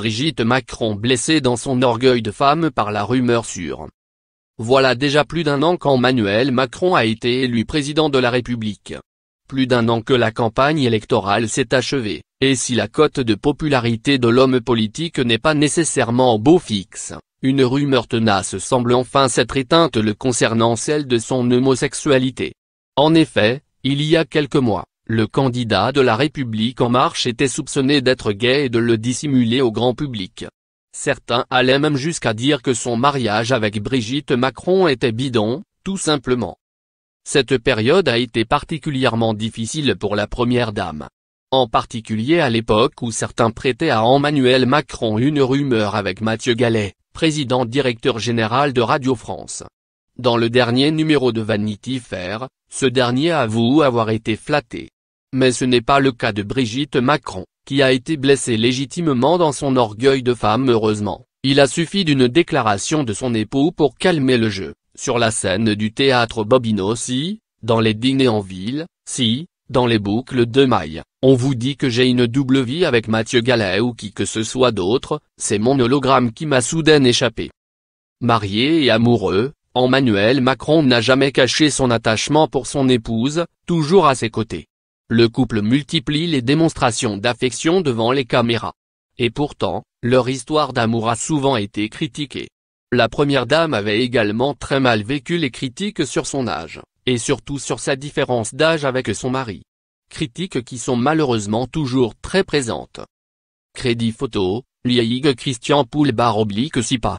Brigitte Macron blessée dans son orgueil de femme par la rumeur sûre. Voilà déjà plus d'un an qu'Emmanuel Macron a été élu président de la République. Plus d'un an que la campagne électorale s'est achevée, et si la cote de popularité de l'homme politique n'est pas nécessairement au beau fixe, une rumeur tenace semble enfin s'être éteinte le concernant celle de son homosexualité. En effet, il y a quelques mois, le candidat de La République En Marche était soupçonné d'être gay et de le dissimuler au grand public. Certains allaient même jusqu'à dire que son mariage avec Brigitte Macron était bidon, tout simplement. Cette période a été particulièrement difficile pour la première dame. En particulier à l'époque où certains prêtaient à Emmanuel Macron une rumeur avec Mathieu Gallet, président directeur général de Radio France. Dans le dernier numéro de Vanity Fair, ce dernier avoue avoir été flatté. Mais ce n'est pas le cas de Brigitte Macron, qui a été blessée légitimement dans son orgueil de femme. Heureusement, il a suffi d'une déclaration de son époux pour calmer le jeu. Sur la scène du théâtre Bobino si, dans les dîners en ville, si, dans les boucles de mailles, on vous dit que j'ai une double vie avec Mathieu Gallet ou qui que ce soit d'autre, c'est mon hologramme qui m'a soudain échappé. Marié et amoureux, Emmanuel Macron n'a jamais caché son attachement pour son épouse, toujours à ses côtés. Le couple multiplie les démonstrations d'affection devant les caméras. Et pourtant, leur histoire d'amour a souvent été critiquée. La première dame avait également très mal vécu les critiques sur son âge, et surtout sur sa différence d'âge avec son mari. Critiques qui sont malheureusement toujours très présentes. Crédit photo, Liaïg Christian Poulbar / Sipa.